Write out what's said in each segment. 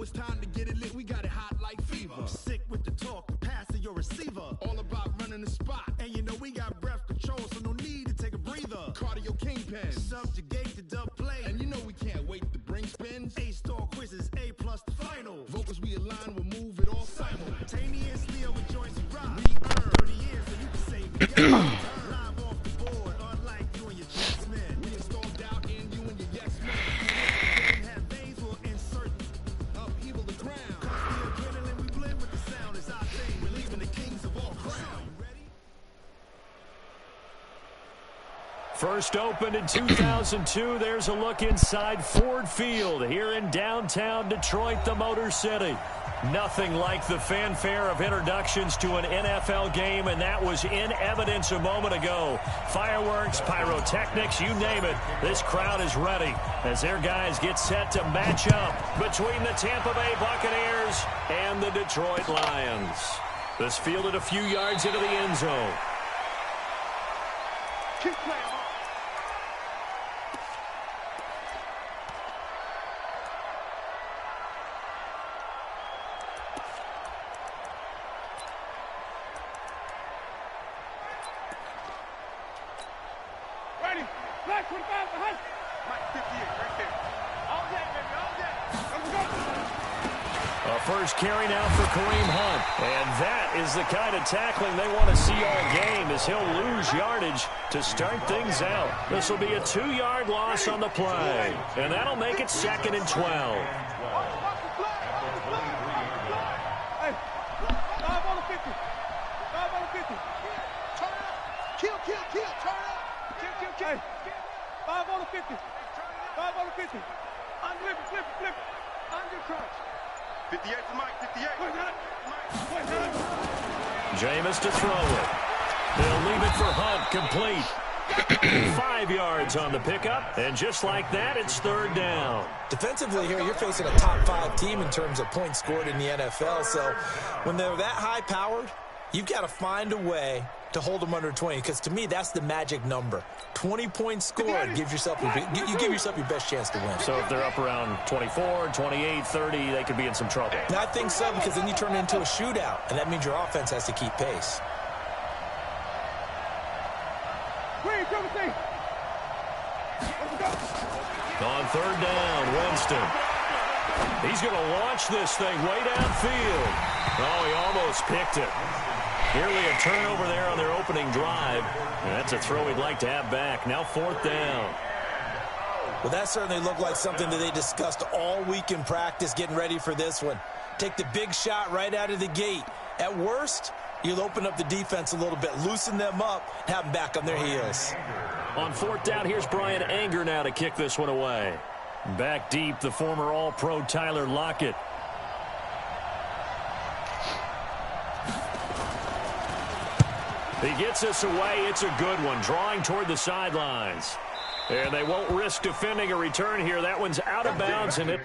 it's time to get it lit, we got it hot like fever. Sick with the talk, passing your receiver. All about running the spot. And you know we got breath control, so no need to take a breather. Cardio kingpin. Subjugate the dub play. And you know we can't wait to bring spins. A-star quizzes, A+ the final. Vocals we align, we'll move it all simultaneously with joints and rock. We earn 30 years so you can say we got it. Live off the board, unlike you and your yes men. We installed out in you and your yes men. Don't have veins, we'll insert upheaval the ground. Cause the adrenaline we blend with the sound is our thing. We're leaving the kings of all crown. First opened in 2002. There's a look inside Ford Field here in downtown Detroit, the Motor City. Nothing like the fanfare of introductions to an NFL game, and that was in evidence a moment ago. Fireworks, pyrotechnics, you name it. This crowd is ready as their guys get set to match up between the Tampa Bay Buccaneers and the Detroit Lions. This fielded a few yards into the end zone. Keep playing. First carry now for Kareem Hunt. And that is the kind of tackling they want to see all game, as he'll lose yardage to start things out. This will be a 2-yard loss on the play. And that'll make it 2nd and 12. Hey, 5 on the 50. 5 on the 50. Turn it up. Kill. Turn it up. Kill. Hey, 5 on the 50. 5 on the 50. Flip it. Under crunch. 58 to Mike, 58. Jameis to throw it. They'll leave it for Hunt, complete. 5 yards on the pickup, and just like that, it's 3rd down. Defensively here, you're facing a top 5 team in terms of points scored in the NFL, so when they're that high-powered, you've got to find a way to hold them under 20, because to me, that's the magic number. 20 points scored gives yourself you give yourself your best chance to win. So if they're up around 24, 28, 30, they could be in some trouble. I think so, because then you turn it into a shootout, and that means your offense has to keep pace. On 3rd down, Winston. He's going to launch this thing way downfield. Oh, he almost picked it. Nearly a turnover there on their opening drive. And that's a throw he'd like to have back. Now 4th down. Well, that certainly looked like something that they discussed all week in practice getting ready for this one. Take the big shot right out of the gate. At worst, you'll open up the defense a little bit, loosen them up, have them back on their heels. On 4th down, here's Brian Anger now to kick this one away. Back deep, the former All-Pro Tyler Lockett. He gets us away. It's a good one, drawing toward the sidelines. And they won't risk defending a return here. That one's out of bounds, and it...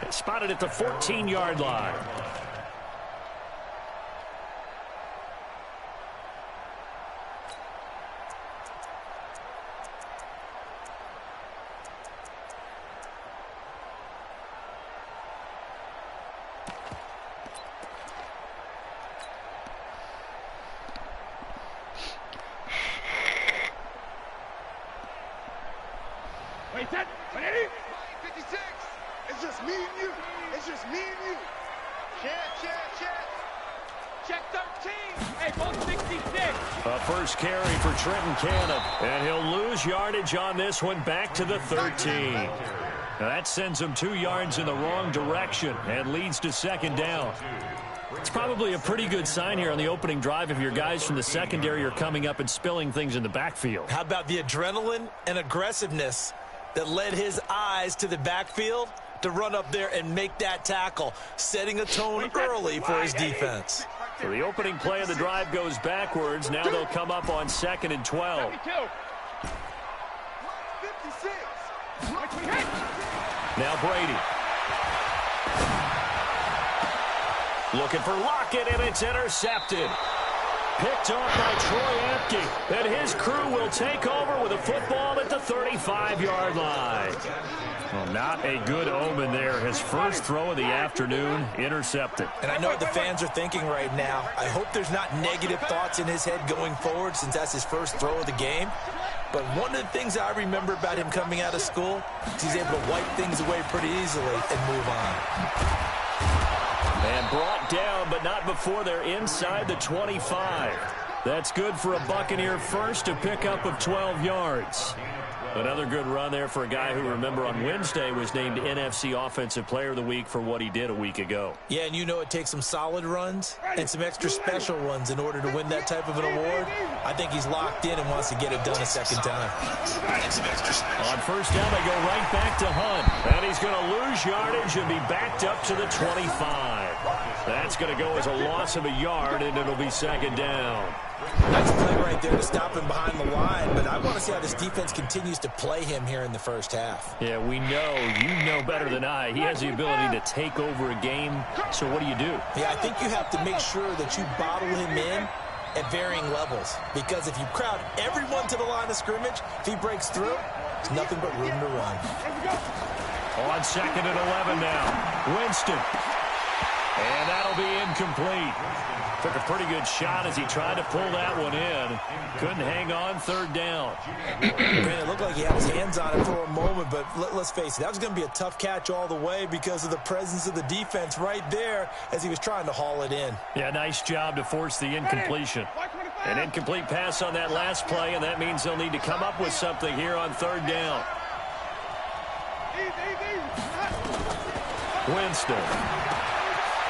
Spotted at the 14-yard line. Wait, that, ready? 56. It's just me and you. It's just me and you. Check 13. Hey, both 66. A first carry for Trenton Cannon. And he'll lose yardage on this one back to the 13. Now that sends him 2 yards in the wrong direction and leads to 2nd down. It's probably a pretty good sign here on the opening drive if your guys from the secondary are coming up and spilling things in the backfield. How about the adrenaline and aggressiveness that led his eyes to the backfield to run up there and make that tackle, setting a tone early for his defense. So the opening play of the drive goes backwards. Now they'll come up on 2nd and 12. 56. Now Brady. Looking for Lockett, and it's intercepted. Picked off by Troy Apke. And his crew will take over with a football at the 35-yard line. Well, not a good omen there. His first throw of the afternoon, intercepted. And I know what the fans are thinking right now. I hope there's not negative thoughts in his head going forward since that's his first throw of the game. But one of the things I remember about him coming out of school is he's able to wipe things away pretty easily and move on. And brought down, but not before they're inside the 25. That's good for a Buccaneer first, a pickup of 12 yards. Another good run there for a guy who, remember, on Wednesday was named NFC Offensive Player of the Week for what he did a week ago. Yeah, and you know it takes some solid runs and some extra special runs in order to win that type of an award. I think he's locked in and wants to get it done a second time. On first down, they go right back to Hunt. And he's going to lose yardage and be backed up to the 25. That's going to go as a loss of a yard, and it'll be 2nd down. Nice play right there to stop him behind the line, but I want to see how this defense continues to play him here in the first half. Yeah, we know, you know better than I, he has the ability to take over a game, so what do you do? Yeah, I think you have to make sure that you bottle him in at varying levels, because if you crowd everyone to the line of scrimmage, if he breaks through, there's nothing but room to run. On 2nd and 11 now, Winston. And that'll be incomplete. Took a pretty good shot as he tried to pull that one in. Couldn't hang on 3rd down. Man, it looked like he had his hands on it for a moment, but let's face it, that was going to be a tough catch all the way because of the presence of the defense right there as he was trying to haul it in. Yeah, nice job to force the incompletion. An incomplete pass on that last play, and that means they'll need to come up with something here on 3rd down. Winston.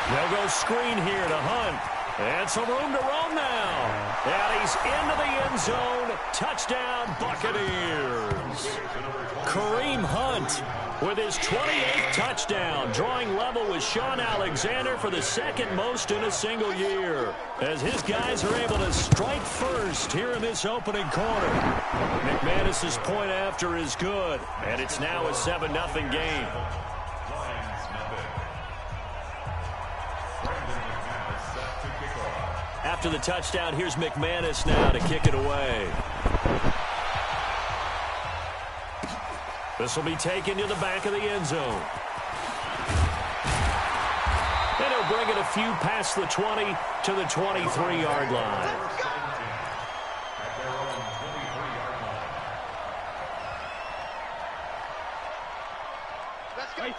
They'll go screen here to Hunt. And some room to roam now. And he's into the end zone. Touchdown, Buccaneers. Kareem Hunt with his 28th touchdown, drawing level with Sean Alexander for the 2nd most in a single year. As his guys are able to strike first here in this opening quarter. McManus's point after is good. And it's now a 7-0 game. After the touchdown, here's McManus now to kick it away. This will be taken to the back of the end zone. And he'll bring it a few past the 20 to the 23-yard line.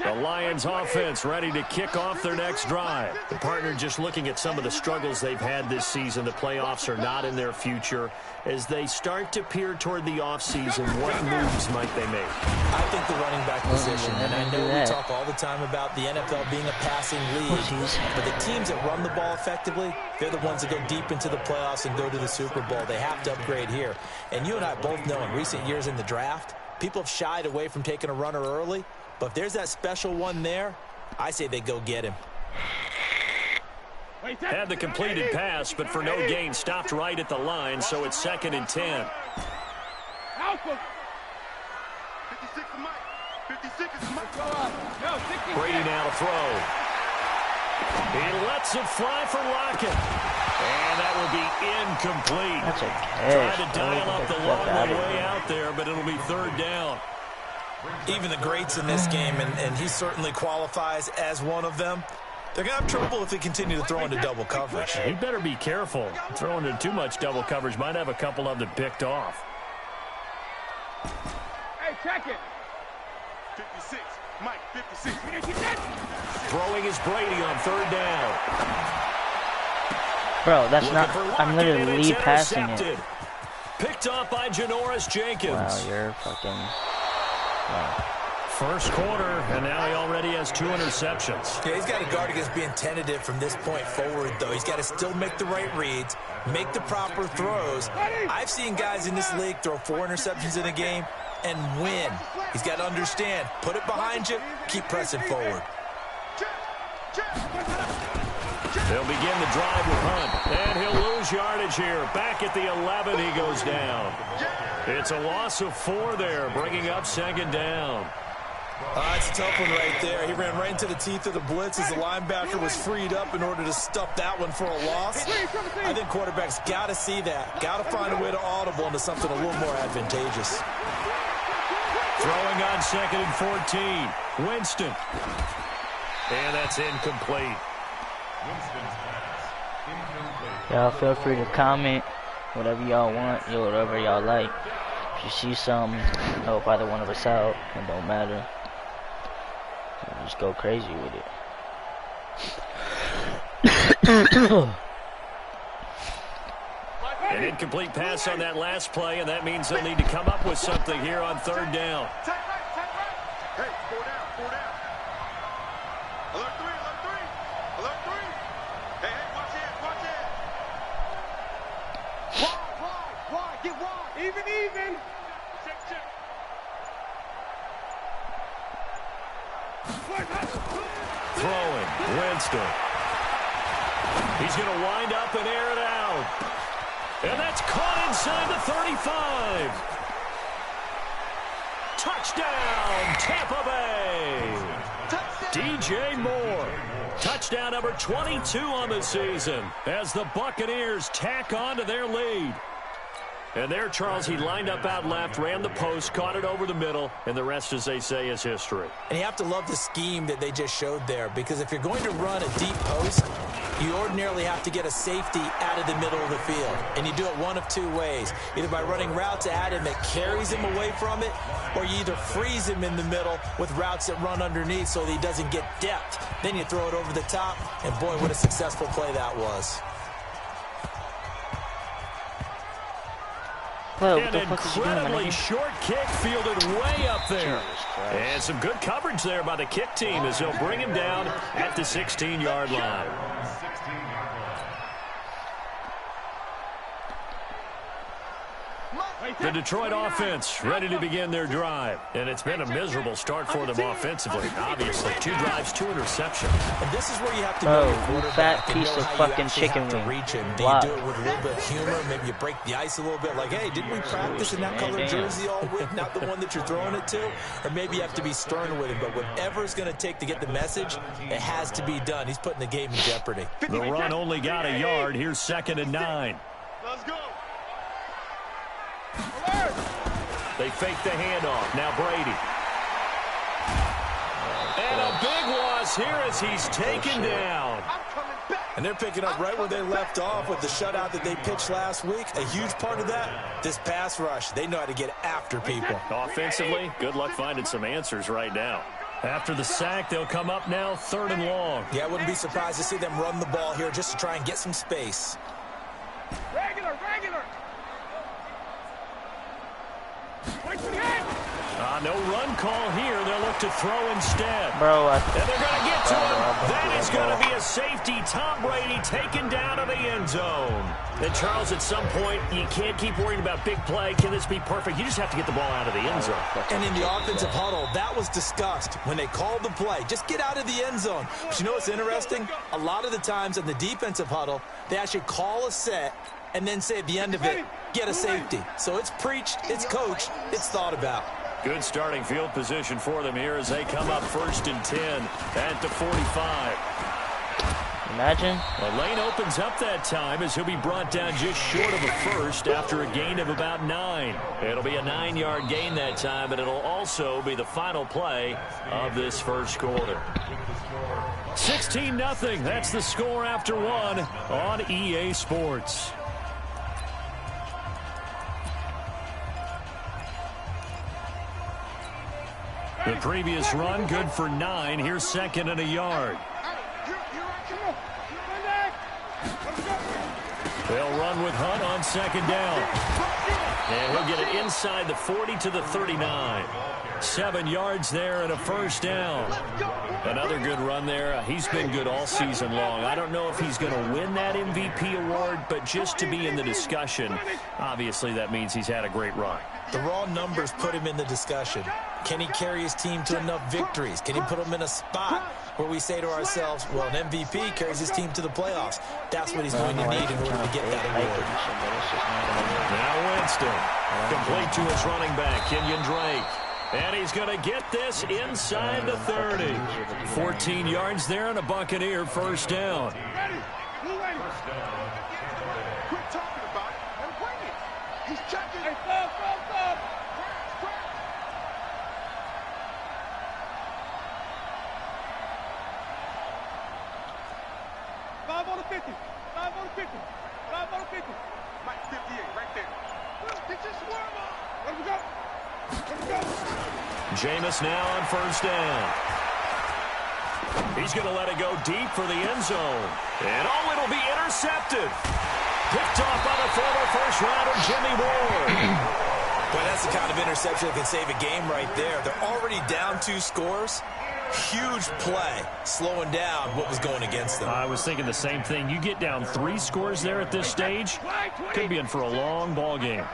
The Lions offense ready to kick off their next drive. The partner just looking at some of the struggles they've had this season. The playoffs are not in their future. As they start to peer toward the offseason, what moves might they make? I think the running back position, and I know we talk all the time about the NFL being a passing league, but the teams that run the ball effectively, they're the ones that go deep into the playoffs and go to the Super Bowl. They have to upgrade here. And you and I both know in recent years in the draft, people have shied away from taking a runner early. But if there's that special one there, I say they go get him. Had the completed pass, but for no gain, stopped right at the line, so it's 2nd and 10. 56 is Mike. 56 is Mike. Brady now to throw. He lets it fly for Lockett. And that will be incomplete. That's a Trying to dial up the long way out there, but it'll be 3rd down. Even the greats in this game, and he certainly qualifies as one of them, they're going to have trouble if they continue to throw into double coverage. He better be careful. Throwing into too much double coverage might have a couple of them picked off. Hey, check it. 56. Mike, 56. Throwing is Brady on 3rd down. Bro, that's not... I'm literally lead passing it. Picked up by Janoris Jenkins. Wow, you're fucking... Wow. First quarter, and now he already has 2 interceptions. Yeah, he's got to guard against being tentative from this point forward, though. He's got to still make the right reads, make the proper throws. I've seen guys in this league throw 4 interceptions in a game and win. He's got to understand, put it behind you, keep pressing forward. They'll begin the drive with Hunt, and he'll lose yardage here. Back at the 11, he goes down. It's a loss of 4 there, bringing up second down. It's a tough one right there. He ran right into the teeth of the blitz as the linebacker was freed up in order to stuff that one for a loss. I think quarterbacks got to see that. Got to find a way to audible into something a little more advantageous. Throwing on 2nd and 14. Winston. And that's incomplete. Y'all feel free to comment whatever y'all want, whatever y'all like. If you see something, help either one of us out, it don't matter. Just go crazy with it. An incomplete pass on that last play, and that means they'll need to come up with something here on 3rd down. Hey, 4 down. Alert 3. Hey, watch it. Wide, get wide. Even. Check. Throwing, Winston. He's going to wind up and air it out. And that's caught inside the 35. Touchdown, Tampa Bay. DJ Moore. Touchdown number 22 on the season as the Buccaneers tack on to their lead. And there, Charles, he lined up out left, ran the post, caught it over the middle, and the rest, as they say, is history. And you have to love the scheme that they just showed there, because if you're going to run a deep post, you ordinarily have to get a safety out of the middle of the field. And you do it one of 2 ways, either by running routes at him that carries him away from it, or you either freeze him in the middle with routes that run underneath so that he doesn't get depth. Then you throw it over the top, and boy, what a successful play that was. Whoa, An incredibly short kick fielded way up there. And some good coverage there by the kick team as they'll bring him down at the 16-yard line. The Detroit offense ready to begin their drive. And it's been a miserable start for them offensively. Obviously, 2 drives, 2 interceptions. And this is where you have to know your quarterback fat piece and know of how fucking you chicken have to wing. reach him. Do you do it with a little bit of humor? Maybe you break the ice a little bit. Like, hey, didn't we practice in that color jersey all week? Not the one that you're throwing it to? Or maybe you have to be stern with him. But whatever it's going to take to get the message, it has to be done. He's putting the game in jeopardy. The run only got a yard. Here's 2nd and 9. Let's go. They fake the handoff. Now Brady. And a big loss here as he's taken down. And they're picking up right where they left off with the shutout that they pitched last week. A huge part of that, this pass rush. They know how to get after people. Offensively, good luck finding some answers right now. After the sack, they'll come up now 3rd and long. Yeah, I wouldn't be surprised to see them run the ball here just to try and get some space. Regular. No run call here. They'll look to throw instead. Bro, and they're going to get to him. That is going to be a safety. Tom Brady taken down to the end zone. And, Charles, at some point, you can't keep worrying about big play. Can this be perfect? You just have to get the ball out of the end zone. And in the offensive huddle, that was discussed when they called the play. Just get out of the end zone. But you know what's interesting? A lot of the times in the defensive huddle, they actually call a set and then say at the end of it, get a safety. So it's preached, it's coached, it's thought about. Good starting field position for them here as they come up 1st and 10 at the 45. Imagine. The lane opens up that time as he'll be brought down just short of a first after a gain of about 9. It'll be a 9-yard gain that time, but it'll also be the final play of this first quarter. 16-0. That's the score after 1 on EA Sports. The previous run, good for 9. Here's 2nd and a yard. They'll run with Hunt on 2nd down. And he'll get it inside the 40 to the 39. 7 yards there and a first down. Another good run there. He's been good all season long. I don't know if he's going to win that MVP award, but just to be in the discussion, obviously that means he's had a great run. The raw numbers put him in the discussion. Can he carry his team to enough victories? Can he put them in a spot where we say to ourselves, well, an MVP carries his team to the playoffs. That's what he's going to need in order to get that award. Now Winston, complete to his running back, Kenyon Drake. And he's going to get this inside the 30. 14 yards there and a Buccaneer first down. Ready. Quit talking about it and bring it. He's checking. Hey, stop. 5 on the 50. 5 on the 50. 5 on the 50. Mike 58 right there. Get your swarm on. Let him go. Jameis now on first down. He's going to let it go deep for the end zone. And it'll be intercepted. Picked off by the former first-rounder Jimmy Ward. Boy, that's the kind of interception that can save a game right there. They're already down 2 scores. Huge play, slowing down what was going against them. I was thinking the same thing. You get down 3 scores there at this stage, could be in for a long ball game.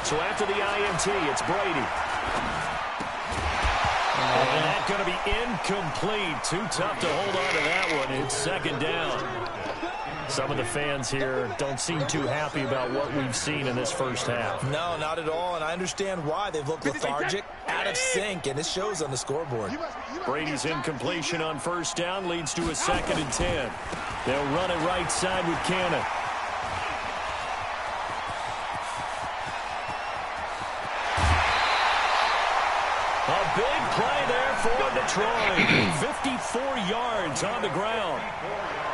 So after the INT, it's Brady. And that's going to be incomplete. Too tough to hold on to that one. It's second down. Some of the fans here don't seem too happy about what we've seen in this first half. No, not at all, and I understand why. They've looked lethargic, out of sync, and it shows on the scoreboard. Brady's incompletion on first down leads to a 2nd and 10. They'll run it right side with Cannon. A big play there for Detroit. 54 yards on the ground.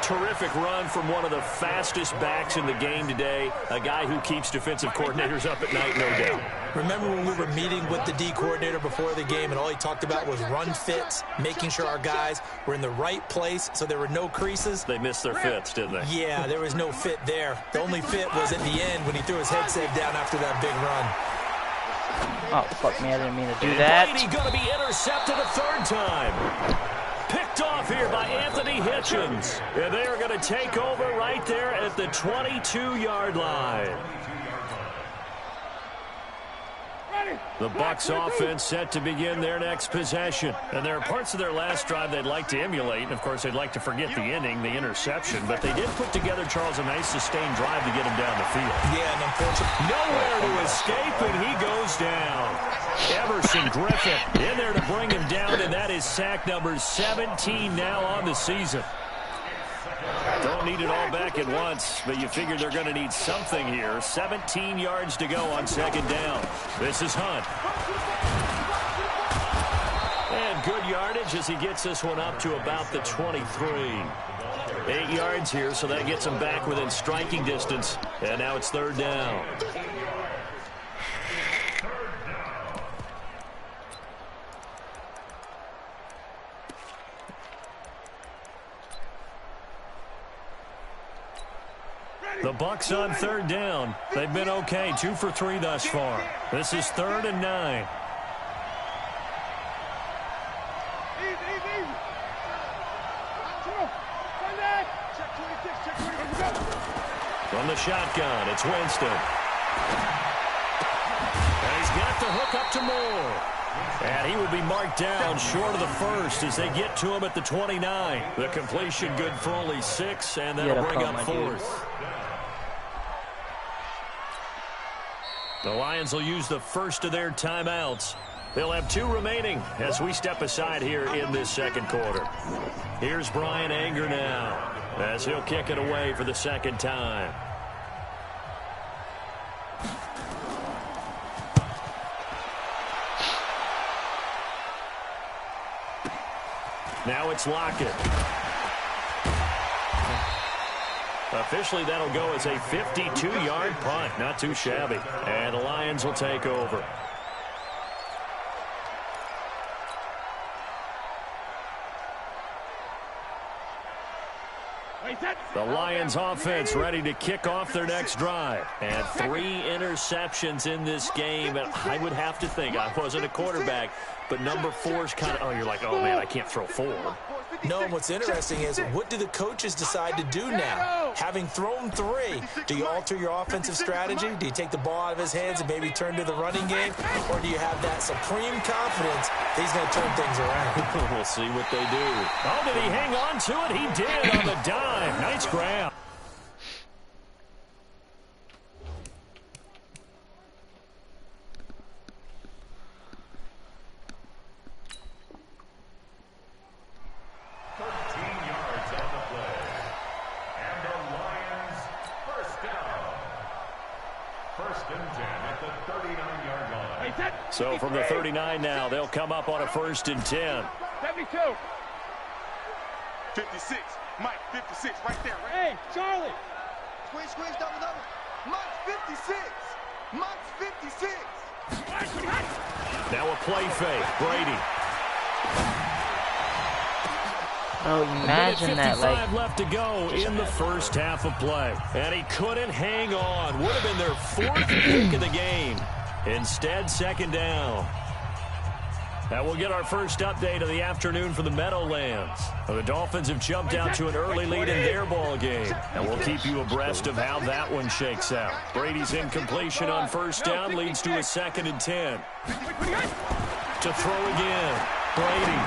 Terrific run from one of the fastest backs in the game today. A guy who keeps defensive coordinators up at night, no doubt. Remember when we were meeting with the D coordinator before the game and all he talked about was run fits, making sure our guys were in the right place so there were no creases? They missed their fits, didn't they? Yeah, there was no fit there. The only fit was at the end when he threw his headset down after that big run. Oh, fuck me, I didn't mean to do that. Brady going to be intercepted a 3rd time. Picked off here by Anthony Hitchens. And they are going to take over right there at the 22-yard line. The Bucs offense set to begin their next possession. And there are parts of their last drive they'd like to emulate. And, of course, they'd like to forget the inning, the interception. But they did put together, Charles, a nice sustained drive to get him down the field. Yeah, and unfortunately, nowhere to escape, and he goes down. Everson Griffin in there to bring him down, and that is sack number 17 now on the season. Don't need it all back at once, but you figure they're going to need something here. 17 yards to go on 2nd down. This is Hunt. And good yardage as he gets this one up to about the 23. 8 yards here, so that gets him back within striking distance. And now it's 3rd down. The Bucs on 3rd down. They've been okay, 2 for 3 thus far. This is 3rd and 9. From the shotgun, it's Winston. And he's got the hook up to Moore. And he will be marked down short of the 1st as they get to him at the 29. The completion good for only 6, and that'll bring up 4th. The Lions will use the first of their timeouts. They'll have 2 remaining as we step aside here in this 2nd quarter. Here's Brian Anger now as he'll kick it away for the 2nd time. Now it's Lockett. Officially, that'll go as a 52-yard punt. Not too shabby. And the Lions will take over. The Lions offense ready to kick off their next drive. And 3 interceptions in this game. And I would have to think, I wasn't a quarterback, but number 4's kind of, you're like, oh, man, I can't throw 4. No, and what's interesting is, what do the coaches decide to do now? Having thrown 3, do you alter your offensive strategy? Do you take the ball out of his hands and maybe turn to the running game? Or do you have that supreme confidence that he's going to turn things around? We'll see what they do. Oh, did he hang on to it? He did on the dime. Nice grab. So from the 39 now, they'll come up on a 1st and 10. 72. 56. Mike, 56, right there. Right? Hey, Charlie. Squeeze, double. Mike's 56. Mike's 56. Now a play fake. Brady. Oh, imagine that, like, left to go in the first half of play. And he couldn't hang on. Would have been their 4th pick of the game. Instead, 2nd down. Now we'll get our first update of the afternoon for the Meadowlands. The Dolphins have jumped out to an early lead in their ball game. And we'll keep you abreast of how that one shakes out. Brady's incompletion on 1st down leads to a 2nd and 10. To throw again. Brady.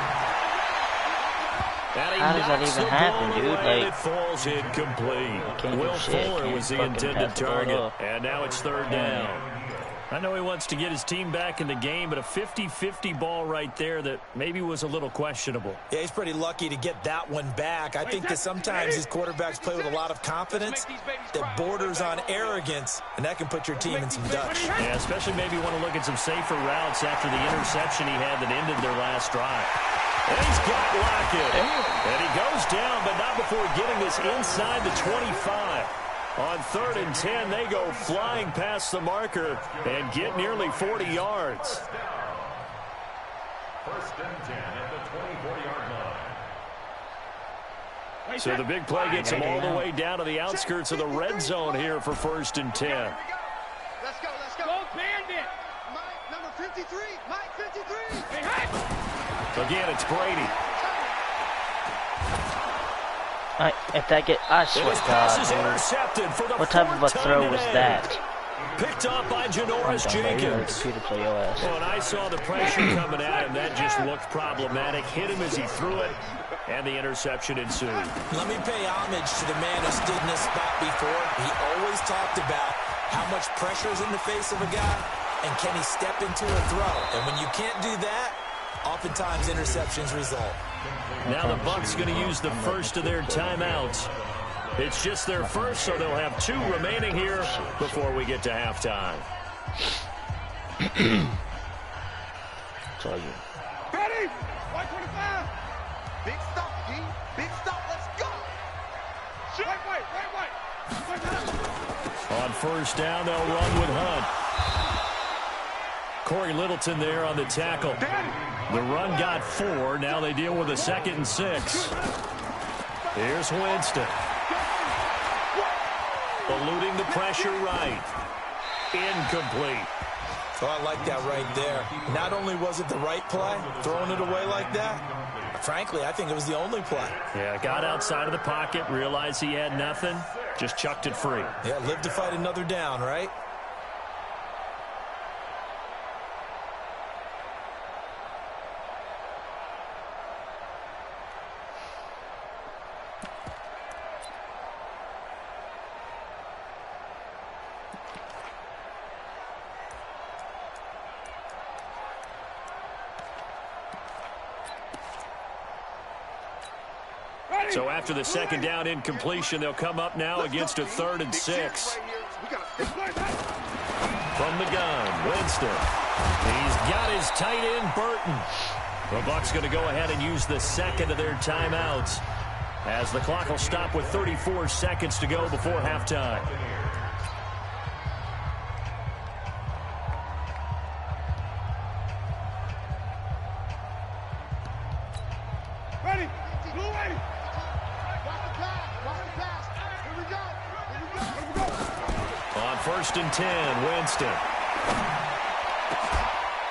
How does that even happen, dude? Like, it falls incomplete. Will Fuller was the intended target. And now it's 3rd down. I know he wants to get his team back in the game, but a 50-50 ball right there that maybe was a little questionable. Yeah, he's pretty lucky to get that one back. I think that sometimes these quarterbacks play with a lot of confidence that borders on arrogance, and that can put your team in some Dutch. Yeah, especially maybe want to look at some safer routes after the interception he had that ended their last drive. And he's got Lockett. And he goes down, but not before getting this inside the 25. On 3rd and 10, they go flying past the marker and get nearly 40 yards. 1st and 10 at the 24-yard line. So the big play gets them all the way down to the outskirts of the red zone here for 1st and 10. Let's go. Go Bandit. Mike, number 53. Mike, 53. Hey, again, it's Brady. if that get, I swear to God, what type of a throw was that? Picked up by Janoris Jenkins. Well, and I saw the pressure coming at him. That just looked problematic. Hit him as he threw it, and the interception ensued. Let me pay homage to the man who stood in this spot before. He always talked about how much pressure is in the face of a guy, and can he step into a throw. And when you can't do that, oftentimes interceptions result. Now the Bucs going to use the first of their timeouts. It's just their first, so they'll have 2 remaining here before we get to halftime. Tell you. Ready? 125. Big stop, D. Big stop. Let's go. Right. On 1st down, they'll run with Hunt. Corey Littleton there on the tackle. The run got 4. Now they deal with a 2nd and 6. Here's Winston. Eluding the pressure right. Incomplete. Oh, I like that right there. Not only was it the right play, throwing it away like that, frankly, I think it was the only play. Yeah, got outside of the pocket, realized he had nothing, just chucked it free. Yeah, live to fight another down, right? So after the 2nd down incompletion, they'll come up now against a 3rd and 6. From the gun, Winston. He's got his tight end, Burton. The Bucs going to go ahead and use the 2nd of their timeouts, as the clock will stop with 34 seconds to go before halftime. Ready? Blue ready. Watch the 1st and 10, Winston.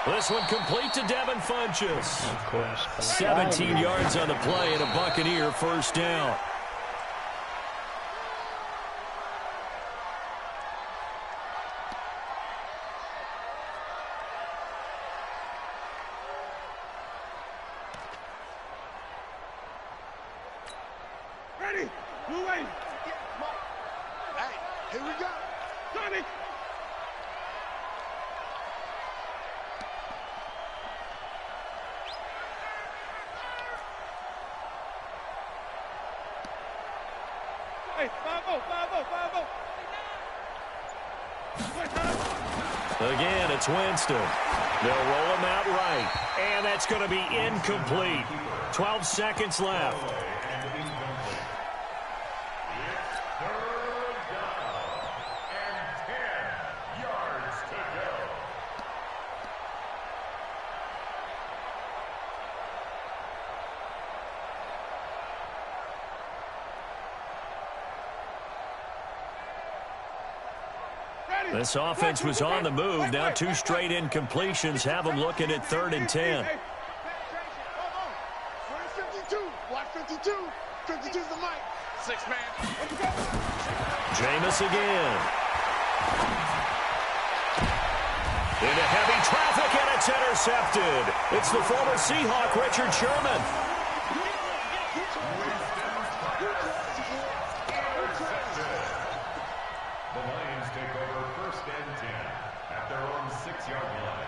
This one complete to Devin Funchess. Of course. 17 yards on the play and a Buccaneer 1st down. Ready? Blue wave. Hey, here we go. Sonic. Hey, 5-0, 5-0, 5-0. Again, it's Winston. They'll roll him out right. And that's going to be incomplete. 12 seconds left. This offense was on the move. Now 2 straight incompletions have them looking at 3rd and 10. Where's 52? Watch 52. 52's the mic. 6-man. Jameis again. Into heavy traffic, and it's intercepted. It's the former Seahawk, Richard Sherman. The Lions take over 1st and 10 at their own 6-yard line.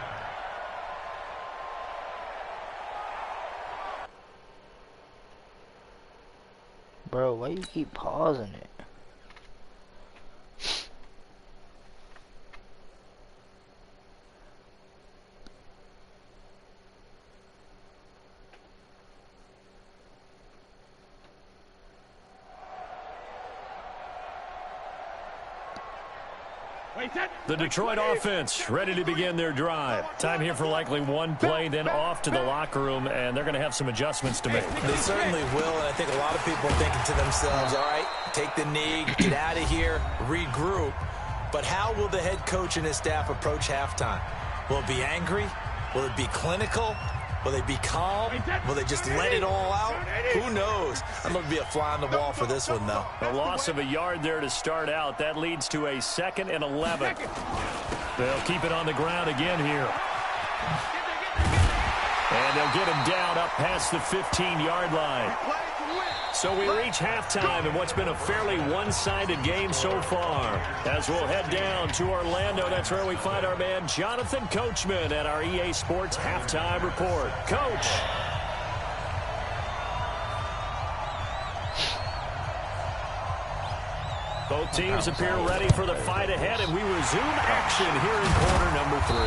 Bro, why you keep pausing it? The Detroit offense ready to begin their drive. Time here for likely one play, then off to the locker room, and they're going to have some adjustments to make. They certainly will, and I think a lot of people are thinking to themselves, all right, take the knee, get out of here, regroup. But how will the head coach and his staff approach halftime? Will it be angry? Will it be clinical? Will they be calm? Will they just let it all out? Who knows? I'd love to be a fly on the wall for this one, though. A loss of a yard there to start out. That leads to a 2nd and 11. They'll keep it on the ground again here. And they'll get him down up past the 15-yard line. So we reach halftime in what's been a fairly one-sided game so far. As we'll head down to Orlando, that's where we find our man Jonathan Coachman at our EA Sports Halftime Report. Coach. Both teams appear ready for the fight ahead, and we resume action here in quarter number 3.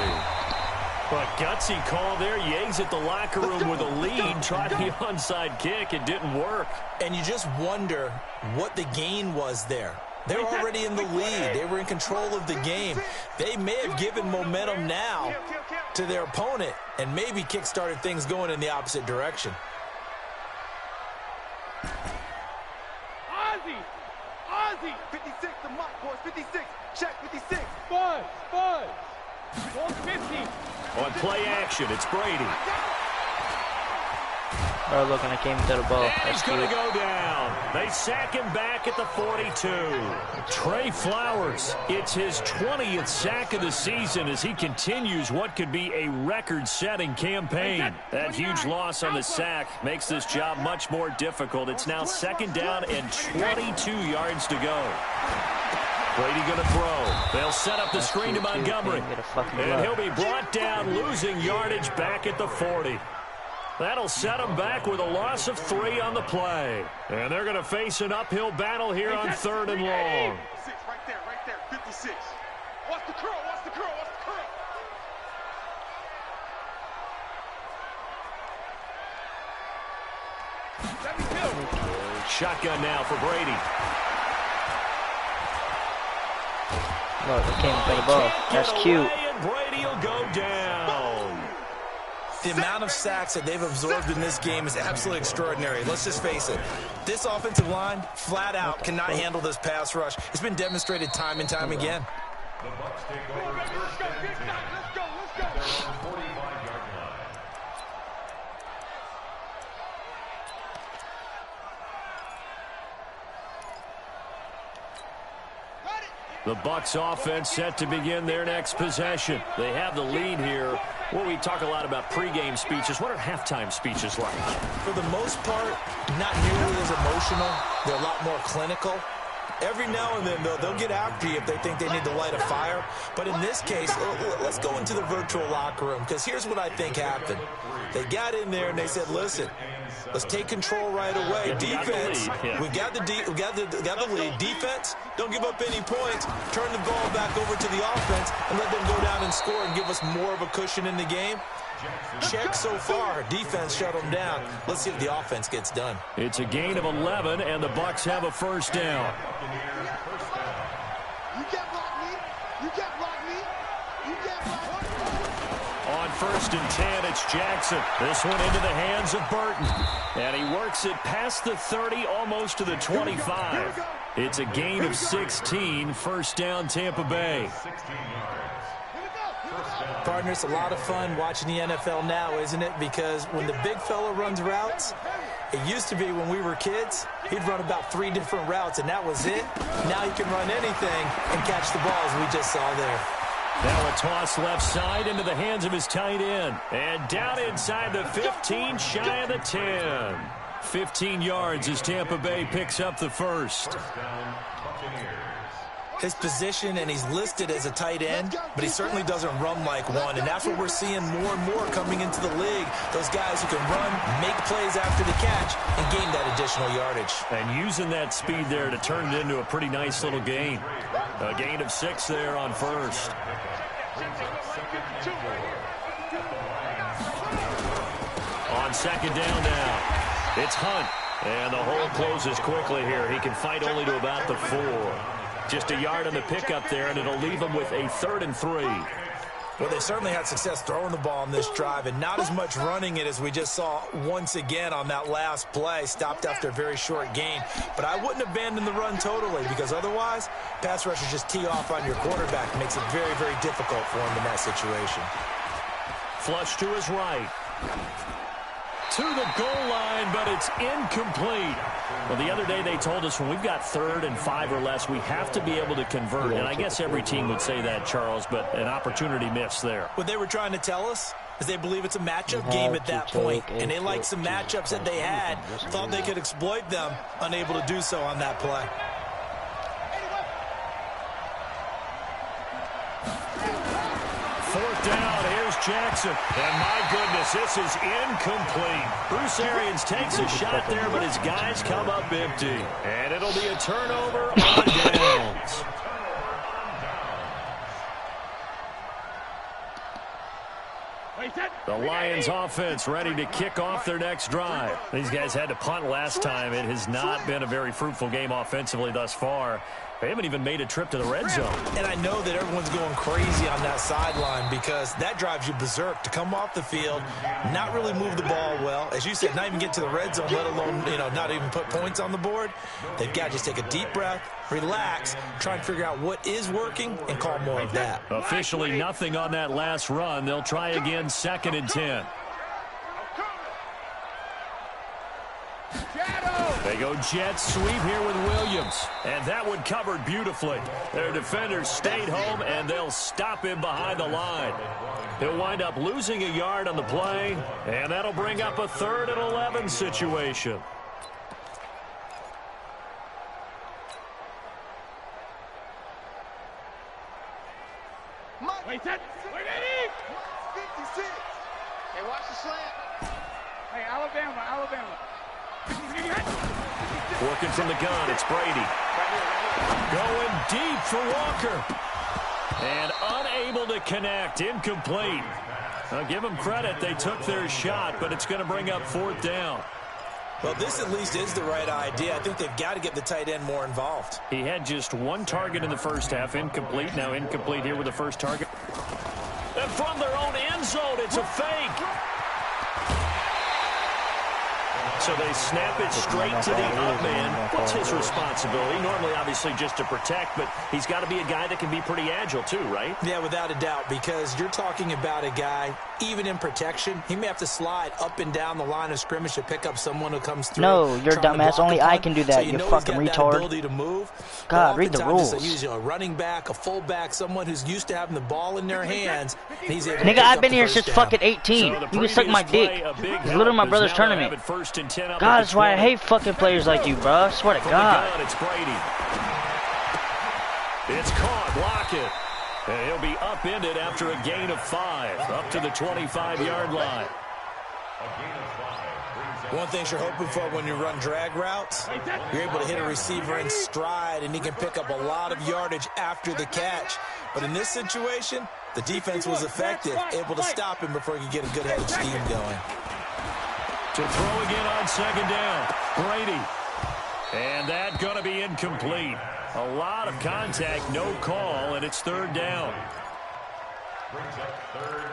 But gutsy call there. Yates at the locker room with a lead. Tried the onside kick. It didn't work. And you just wonder what the gain was there. They were already in the lead. They were in control of the game. They may have given momentum now to their opponent and maybe kick-started things going in the opposite direction. Ozzie! 56, the mic, boys. 56. Check 56. Buzz. 150. On play action, it's Brady. Bro, look, and I came to the ball. And That's he's going to cute. go down. They sack him back at the 42. Trey Flowers, it's his 20th sack of the season as he continues what could be a record-setting campaign. That huge loss on the sack makes this job much more difficult. It's now 2nd down and 22 yards to go. Brady going to throw. They'll set up the screen to Montgomery. And he'll be brought down, losing yardage back at the 40. That'll set them back with a loss of 3 on the play. And they're going to face an uphill battle here on 3rd and long. Right there. 56. Watch the curl. Shotgun now for Brady. Look, they came to the ball. That's cute. And Brady will go down. The amount of sacks that they've absorbed in this game is absolutely extraordinary. Let's just face it. This offensive line, flat out, cannot handle this pass rush. It's been demonstrated time and time again. The Bucks take over first and 10 Let's go. at their own 45-yard line. The Bucks offense set to begin their next possession. They have the lead here. Well, we talk a lot about pregame speeches. What are halftime speeches like? For the most part, not nearly as emotional. They're a lot more clinical. Every now and then, though, they'll get after you if they think they need to light a fire. But in this case, let's go into the virtual locker room, because here's what I think happened. They got in there and they said, listen, let's take control right away. Defense, we got the lead. Defense, don't give up any points. Turn the ball back over to the offense and let them go down and score and give us more of a cushion in the game. Check so far. Defense shut them down. Let's see if the offense gets done. It's a gain of 11, and the Bucks have a first down. You can't block me. You can't block me. You can't block me. On first and 10, it's Jackson. This one into the hands of Burton. And he works it past the 30, almost to the 25. It's a gain of 16, first down Tampa Bay. 16 yards. Partner, it's a lot of fun watching the NFL now, isn't it? Because when the big fella runs routes, it used to be when we were kids, he'd run about 3 different routes, and that was it. Now he can run anything and catch the ball, as we just saw there. Now a toss left side into the hands of his tight end. And down inside the 15, shy of the 10. 15 yards as Tampa Bay picks up the first. First down, Buccaneers. His position, and he's listed as a tight end, but he certainly doesn't run like one, and that's what we're seeing more and more coming into the league. Those guys who can run, make plays after the catch, and gain that additional yardage. And using that speed there to turn it into a pretty nice little gain. A gain of 6 there on first. On second down now, it's Hunt. And the hole closes quickly here. He can fight only to about the 4. Just a yard on the pickup there, and it'll leave him with a 3rd and 3. Well, they certainly had success throwing the ball on this drive, and not as much running it as we just saw once again on that last play. Stopped after a very short gain. But I wouldn't abandon the run totally, because otherwise, pass rushers just tee off on your quarterback. It makes it very, very difficult for him in that situation. Flush to his right. To the goal line, but it's incomplete. Well, the other day they told us when we've got 3rd and 5 or less, we have to be able to convert. And I guess every team would say that, Charles, but an opportunity missed there. What they were trying to tell us is they believe it's a matchup game at that point, and they liked some matchups that they had, thought they could exploit them, unable to do so on that play. Fourth down, here's Jackson. And my goodness, this is incomplete. Bruce Arians takes a shot there, but his guys come up empty. And it'll be a turnover on downs. The Lions offense ready to kick off their next drive. These guys had to punt last time. It has not been a very fruitful game offensively thus far. They haven't even made a trip to the red zone. And I know that everyone's going crazy on that sideline because that drives you berserk to come off the field, not really move the ball well. As you said, not even get to the red zone, let alone, not even put points on the board. They've got to just take a deep breath, relax, try and figure out what is working, and call more of that. Officially nothing on that last run. They'll try again, 2nd and 10. They go jet sweep here with Williams. And that one covered beautifully. Their defenders stayed home, and they'll stop him behind the line. He'll wind up losing a yard on the play, and that'll bring up a 3rd and 11 situation. Wait, set. Wait, 56. Hey, watch the slant. Hey, Alabama. Working from the gun, it's Brady. Going deep for Walker. And unable to connect, incomplete. I'll give them credit, they took their shot, but it's going to bring up 4th down. Well, this at least is the right idea. I think they've got to get the tight end more involved. He had just 1 target in the first half, incomplete. Now incomplete here with the first target. And from their own end zone, it's a fake. So they snap it straight to the up man. What's his responsibility? Normally, obviously, just to protect, but he's got to be a guy that can be pretty agile too, right? Yeah, without a doubt, because you're talking about a guy, even in protection, he may have to slide up and down the line of scrimmage to pick up someone who comes through. No, you're dumbass. Only I can do that, so you fucking retard. Ability to move. God, read the rules. They use a running back, a fullback, someone who's used to having the ball in their hands. He's able to Nigga, pick I've up been the here first since down. fucking 18. So You can suck my dick. It's literally my brother's tournament. God, that's why I hate fucking players like you, bro. I swear to God. It's Brady. It's caught. Block it. And he'll be upended after a gain of 5. Up to the 25-yard line. One thing you're hoping for when you run drag routes, you're able to hit a receiver in stride, and he can pick up a lot of yardage after the catch. But in this situation, the defense was effective, able to stop him before he could get a good head of steam going. To throw again on second down. Brady. And that going to be incomplete. A lot of contact, no call, and it's third down. Brings up 3rd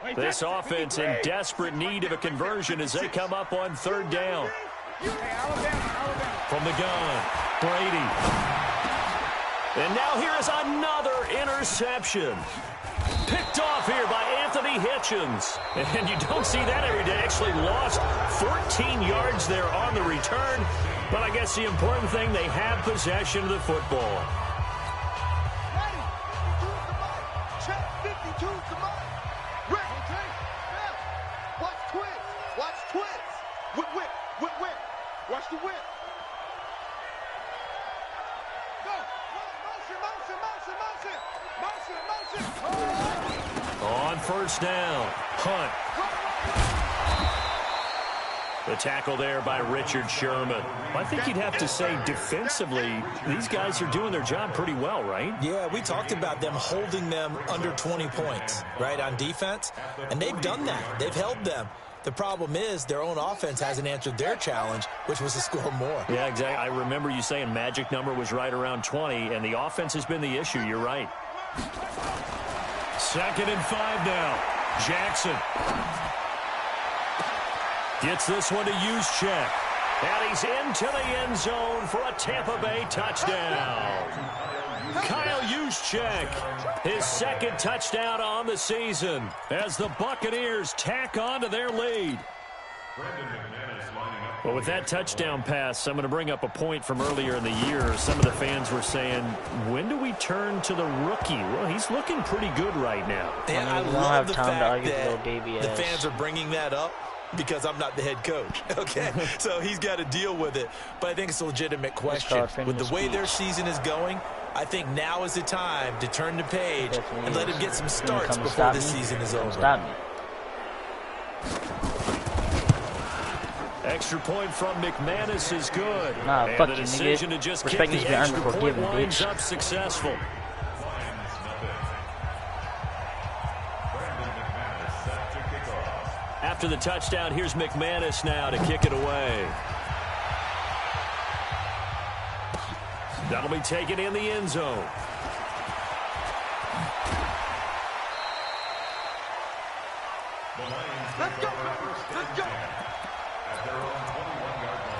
and 5. This offense in desperate need of a conversion as they come up on third down. From the gun, Brady. And now here is another interception. Picked off here by Anthony Hitchens. And you don't see that every day. Actually lost 14 yards there on the return. But I guess the important thing, they have possession of the football. Watch the whip. Go. Motion. On first down, Hunt. The tackle there by Richard Sherman. I think you'd have to say defensively, these guys are doing their job pretty well, right? Yeah, we talked about them holding them under 20 points, right, on defense. And they've done that. They've held them. The problem is their own offense hasn't answered their challenge, which was to score more. Yeah, exactly. I remember you saying magic number was right around 20, and the offense has been the issue. You're right. 2nd and 5 now. Jackson gets this one to Juszczyk. And he's into the end zone for a Tampa Bay touchdown. Kyle Juszczyk, his 2nd touchdown on the season as the Buccaneers tack on to their lead. Well, with that touchdown pass, I'm going to bring up a point from earlier in the year. Some of the fans were saying, when do we turn to the rookie? Well, he's looking pretty good right now. And I love the fact that the fans are bringing that up because I'm not the head coach, okay? So he's got to deal with it. But I think it's a legitimate question. With the way their season is going, I think now is the time to turn the page and let him get some starts before the season is over. Stop me. Extra point from McManus is good. Nah, and fuck the you, decision nigga. to just Respect kick needs the to be extra earned before point giving, winds bitch. up successful. After the touchdown, here's McManus now to kick it away. That'll be taken in the end zone. Let's go. Let's go. At their own 21-yard line.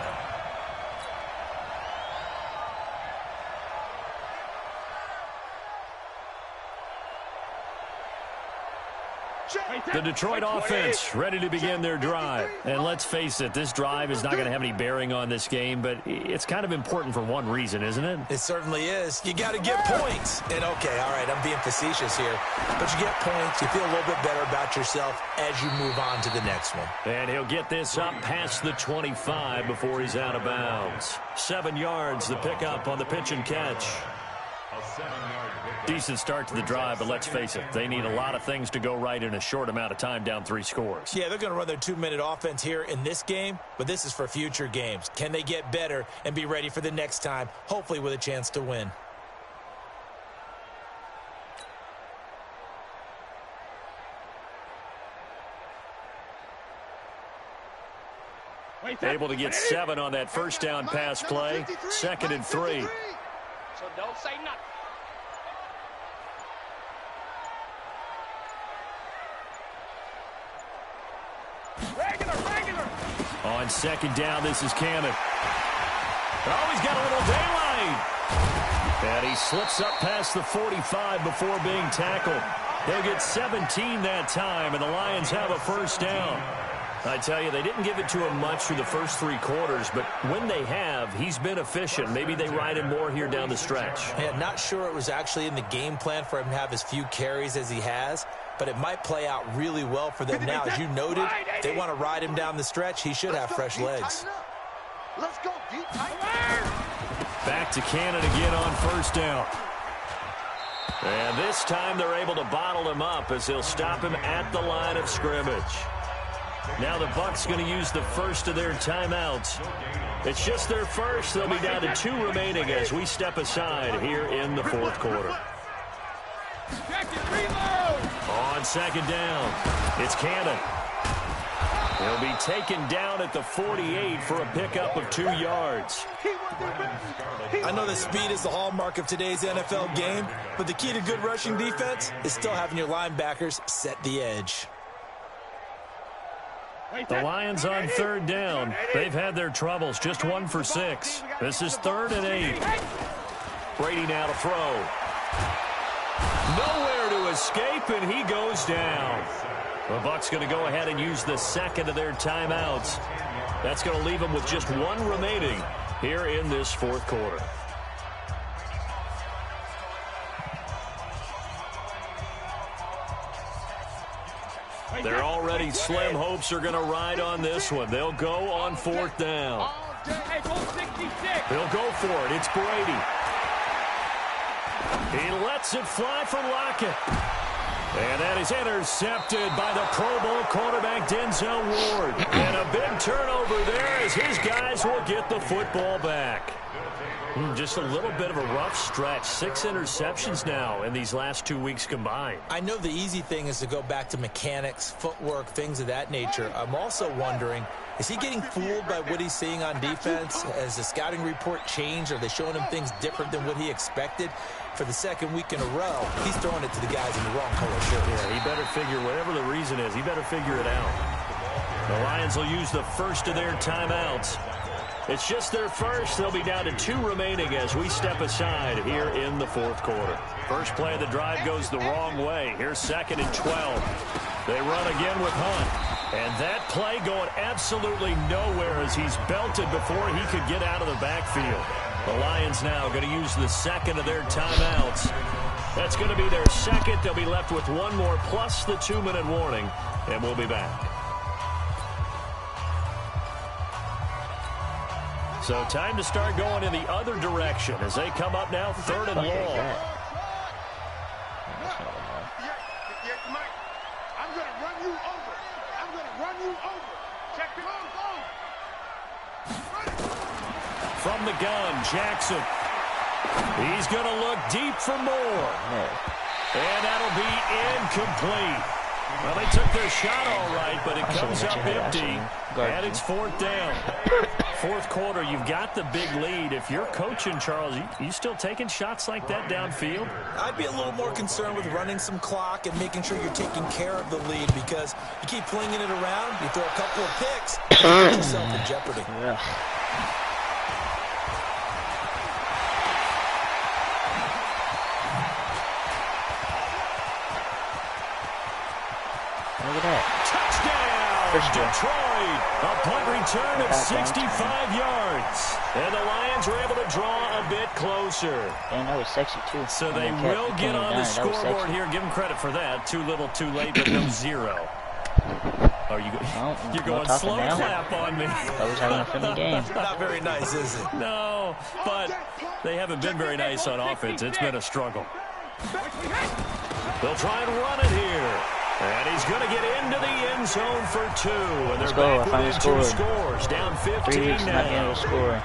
The Detroit offense ready to begin their drive. And let's face it, this drive is not going to have any bearing on this game, but it's kind of important for one reason, isn't it? It certainly is. You got to get points. And, okay, all right, I'm being facetious here. But you get points. You feel a little bit better about yourself as you move on to the next one. And he'll get this up past the 25 before he's out of bounds. 7 yards, the pickup on the pitch and catch. A 7-yard pickup. Decent start to the drive, but let's face it, they need a lot of things to go right in a short amount of time down 3 scores. Yeah, they're going to run their 2-minute offense here in this game, but this is for future games. Can they get better and be ready for the next time, hopefully with a chance to win? Able to get 7 on that first down pass play. 2nd and 3. So don't say nothing. On second down, this is Cannon. Oh, he's got a little daylight. And he slips up past the 45 before being tackled. They'll get 17 that time, and the Lions have a first down. I tell you, they didn't give it to him much through the first 3 quarters, but when they have, he's been efficient. Maybe they ride him more here down the stretch. Yeah, not sure it was actually in the game plan for him to have as few carries as he has, but it might play out really well for them now. As you noted, they want to ride him down the stretch. He should have fresh legs. Let's go, deep, tight. Back to Cannon again on first down. And this time they're able to bottle him up as they'll stop him at the line of scrimmage. Now the Bucs going to use the first of their timeouts. It's just their first. They'll be down to 2 remaining as we step aside here in the fourth quarter. On second down, it's Cannon. He'll be taken down at the 48 for a pickup of 2 yards. I know that speed is the hallmark of today's NFL game, but the key to good rushing defense is still having your linebackers set the edge. The Lions on third down. They've had their troubles, just 1 for 6. This is 3rd and 8. Brady now to throw. Nowhere to escape, and he goes down. The Bucs going to go ahead and use the second of their timeouts. That's going to leave them with just 1 remaining here in this fourth quarter. Their already slim hopes are going to ride on this one. They'll go on 4th down. They'll go for it. It's Brady. He lets it fly for Lockett. And that is intercepted by the Pro Bowl quarterback Denzel Ward. And a big turnover there as his guys will get the football back. Just a little bit of a rough stretch. 6 interceptions now in these last 2 weeks combined. I know the easy thing is to go back to mechanics, footwork, things of that nature. I'm also wondering, is he getting fooled by what he's seeing on defense? Has the scouting report changed? Are they showing him things different than what he expected? For the 2nd week in a row, he's throwing it to the guys in the wrong color shirt. Yeah, he better figure, whatever the reason is, he better figure it out. The Lions will use the first of their timeouts. It's just their first. They'll be down to 2 remaining as we step aside here in the fourth quarter. First play of the drive goes the wrong way. Here's 2nd and 12. They run again with Hunt. And that play going absolutely nowhere as he's belted before he could get out of the backfield. The Lions now going to use the second of their timeouts. That's going to be their second. They'll be left with 1 more plus the 2-minute warning. And we'll be back. So time to start going in the other direction as they come up now 3rd and long. Yeah, Mike, I'm going to run you over. I'm going to run you over. Check it out. From the gun, Jackson. He's going to look deep for more. And that'll be incomplete. Well, they took their shot all right, but it comes up empty. And it's 4th down. Fourth quarter, you've got the big lead. If you're coaching, Charles, you still taking shots like that downfield? I'd be a little more concerned with running some clock and making sure you're taking care of the lead, because you keep flinging it around, you throw a couple of picks, you put yourself in jeopardy. Yeah. Look at that. Touchdown, Detroit. A punt return of 65 yards. And the Lions were able to draw a bit closer. And that was sexy, too. So they will get on the scoreboard here. Give them credit for that. Too little, too late, but no 0. Are you you're going slow now. clap on me. I was having a friendly game. Not very nice, is it? No, but they haven't been very nice on offense. It's been a struggle. They'll try and run it here. And he's going to get into the end zone for 2. And they're back within 2 scores. Down 15 3 weeks now. not being able to score.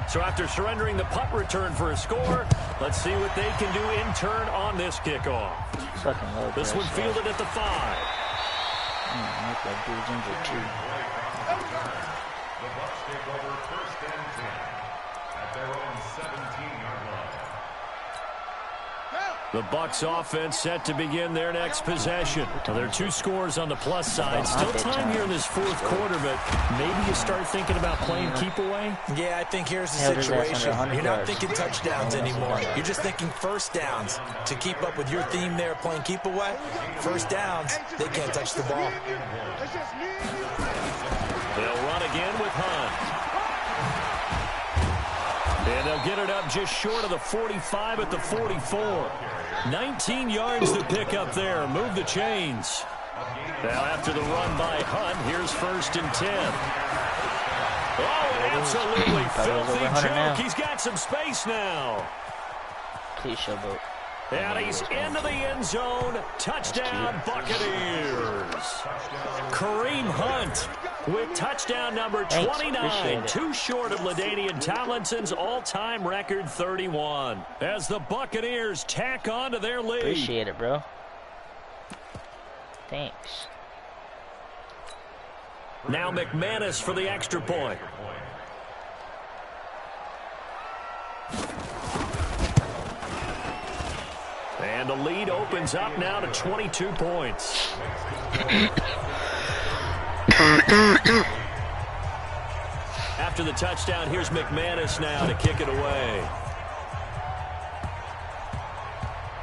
So after surrendering the punt return for a score, let's see what they can do in turn on this kickoff. This one fielded at the 5. That dude's injured too. The Bucs take over 1st and 10 at their own 17-yard line. The Bucs offense set to begin their next possession. Now, there are 2 scores on the plus side. Still time here in this 4th quarter, but maybe you start thinking about playing keep away? Yeah, I think here's the situation. You're not thinking touchdowns anymore. You're just thinking first downs. To keep up with your theme there playing keep away, first downs, they can't touch the ball. They'll run again with Hunt. And they'll get it up just short of the 45 at the 44. 19 yards to pick up there. Move the chains. Now after the run by Hunt, here's 1st and 10. Oh, an absolutely filthy joke. He's got some space now. Please, Showboat. And he's into the end zone. Touchdown, Buccaneers. Kareem Hunt with touchdown number 29. Too short of LaDainian Tomlinson's all-time record 31. As the Buccaneers tack on to their lead. Appreciate it, bro. Thanks. Now McManus for the extra point. And the lead opens up now to 22 points. After the touchdown, here's McManus now to kick it away.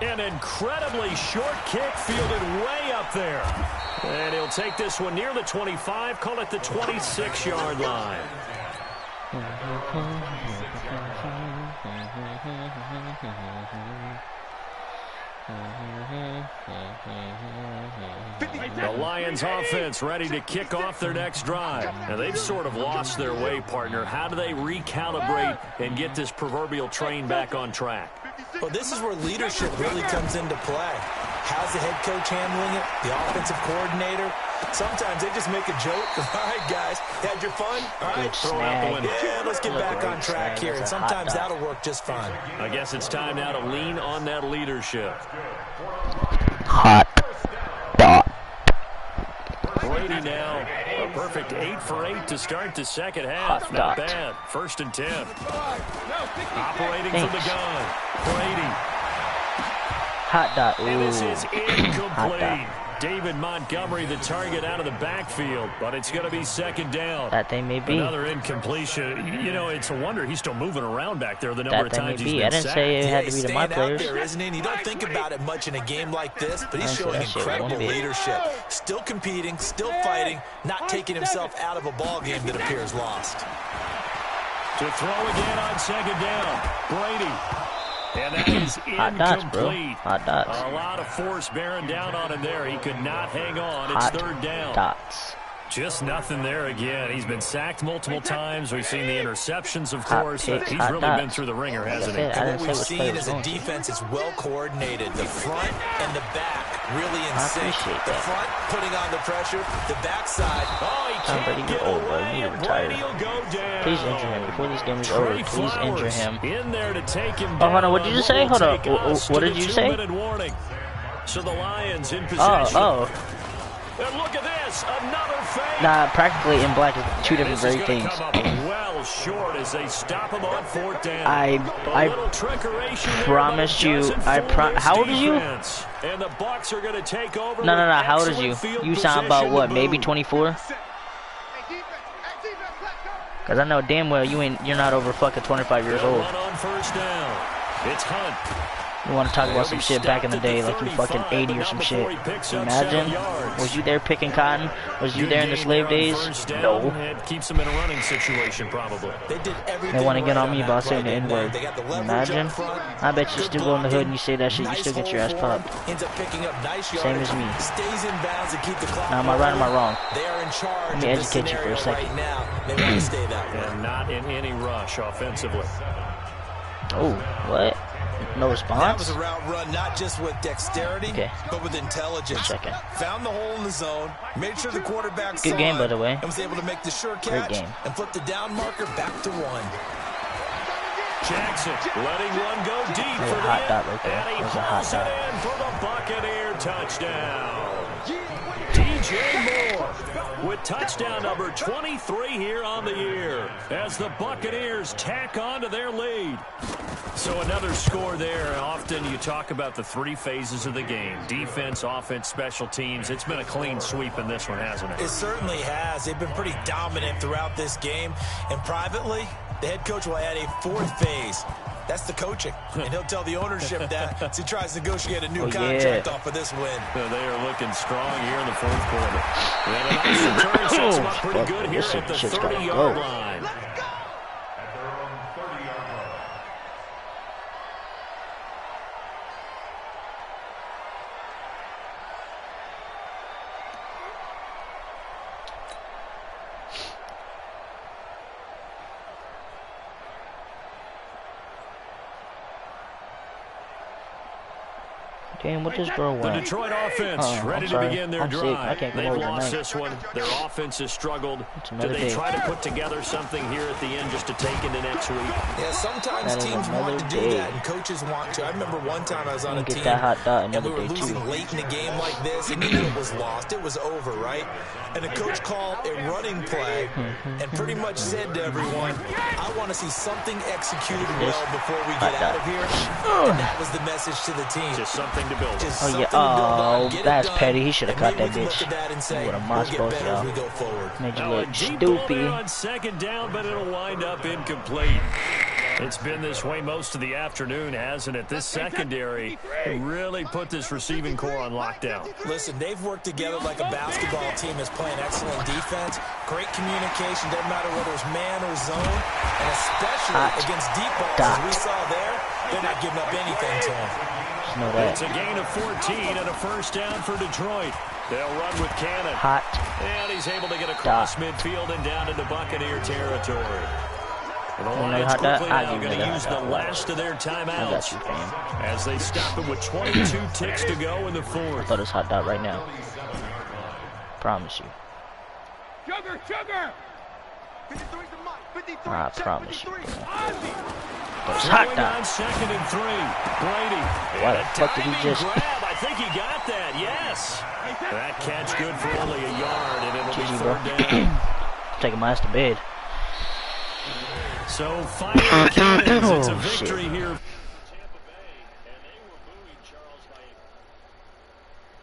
An incredibly short kick fielded way up there. And he'll take this one near the 25, call it the 26-yard line. The Lions offense ready to kick off their next drive. Now they've sort of lost their way, partner. How do they recalibrate and get this proverbial train back on track? Well, this is where leadership really comes into play. How's the head coach handling it? The offensive coordinator? Sometimes they just make a joke. All right, guys, had your fun? All right, throw it out the window. Yeah, let's get back on track here. And sometimes that'll work just fine. I guess it's time now to lean on that leadership. Hot dot. Brady now, a perfect 8 for 8 to start the second half. Hot Not dot. bad. 1st and 10. Operating from the gun. Brady. Hot dot. Ooh. And this is Hot incomplete. dot. David Montgomery, the target out of the backfield, but it's going to be 2nd down. That thing may be. Another incompletion. You know, it's a wonder he's still moving around back there the number of times he's been I didn't sacked. say it had to be to my Staying out players. there, isn't he? And you don't think about it much in a game like this, but he's I showing said that shit incredible won't be. leadership. Still competing, still fighting, not taking himself out of a ball game that appears lost. To throw again on 2nd down. Brady. And that is Hot dots, bro. incomplete. Hot dots. A lot of force bearing down on him there. He could not hang on. It's Hot 3rd down. dots. Just nothing there again. He's been sacked multiple times. We've seen the interceptions, of Hot course. picks, He's hot really dots. been through the ringer, hasn't he? I And didn't what say we've which player seen was is a going. defense is well coordinated. The front and the back really in I sync. appreciate The that. front putting on the pressure. The backside. Oh, he Tom Brady, can't you're get old, bro. You away, need to and retire. Brady will go down. Please injure him before this game is over. Trey Please injure Flowers him. in there to take him Oh, hold down. on. What did you say? Hold on. Take us What to did the you say? 2-minute warning. So the Lions in possession. Oh. And look at this, another fake. Nah, practically in black is two different This is great going things. to come up well short as they stop him on 4th down. I promise you. How old is you? And the Bucs are going to take over. No. with How old is you? excellent field You sound about position what? to Maybe boot. 24? Cause I know damn well you're not over fucking 25 years They'll old. run on 1st down. It's Hunt. You want to talk about some shit back in the day, like you fucking 80 or some shit. Imagine, was you there picking cotton? Was you there in the slave days? No. It keeps them in a running situation, probably. They did everything. They want to get on me right about saying the that play. N-word. They got the leverage Imagine. up front. I bet you Good still go in the hood and you say that shit, you blocking. still get your Nice ass hole popped. for him. Ends up picking up nice Same yardage. as me. Stays in bounds and keep the clock. Now, am I right or am I wrong? They are in charge. Let me of this educate you for a scenario second. Right now. They want to stay that way. And not in any rush offensively. Oh, what? No That response? was a route run, not just with dexterity, Okay. but with intelligence. Checking. Found the hole in the zone, made sure the quarterback Good saw game, it, by the way. and was able to make the sure Great catch game. and flip the down marker back to 1. Jackson letting one go deep That was for a the hot end. dot right there. And he That was a hot hauls it dot. in for the Buccaneer touchdown. DJ Moore with touchdown number 23 here on the year as the Buccaneers tack on to their lead. So another score there. Often you talk about the three phases of the game. Defense, offense, special teams. It's been a clean sweep in this one, hasn't it? It certainly has. They've been pretty dominant throughout this game. And privately, the head coach will add a fourth phase. That's the coaching. And he'll tell the ownership that as he tries to negotiate a new contract off of this win. They are looking strong here in the fourth quarter. And a nice return sets them up pretty good here at the 30-yard line. At their own 30-yard line. Damn, what this girl The want? Detroit offense ready to begin their drive. They've lost this one. Their offense has struggled. Do they try to put together something here at the end just to take into next week? Yeah, sometimes teams want to do that, and coaches want to. I remember one time I was on a team, and we were losing late in a game like this, and you knew it was lost. It was over, right? And the coach called a running play and pretty much said to everyone, I want to see something executed well before we get out of here. And that was the message to the team. Just something to build. Just Oh, yeah. something to build on, Oh, get it that's done, petty. He should have and caught maybe that we can look bitch. at that and say, What am I we'll get supposed better as to? we go forward. Made you Now a look deep ball there stupid. on second down, but it'll wind up incomplete. It's been this way most of the afternoon, hasn't it? This secondary really put this receiving core on lockdown. Listen, they've worked together like a basketball team that's playing excellent defense. Great communication, doesn't matter whether it's man or zone. And especially against deep balls, as we saw there, they're not giving up anything to them. Know that. It's a gain of 14 and a first down for Detroit. They'll run with Cannon. Hot. And he's able to get across midfield and down into Buccaneer territory. The Lions quickly now going to use the last of their timeouts as they stop it with 22 ticks to go in the fourth. Thought it's hot dot right now. Promise you. Sugar, sugar. I promise you. Bro. But it's Throwing hot dot. on second and 3. Brady. Why the And a fuck did he diving just- grab. I think he got that, yes. That catch good for only a yard, and it'll GG, be bro. third down. Taking my ass to bed. So, final cannons. It's a Oh, victory shit. here.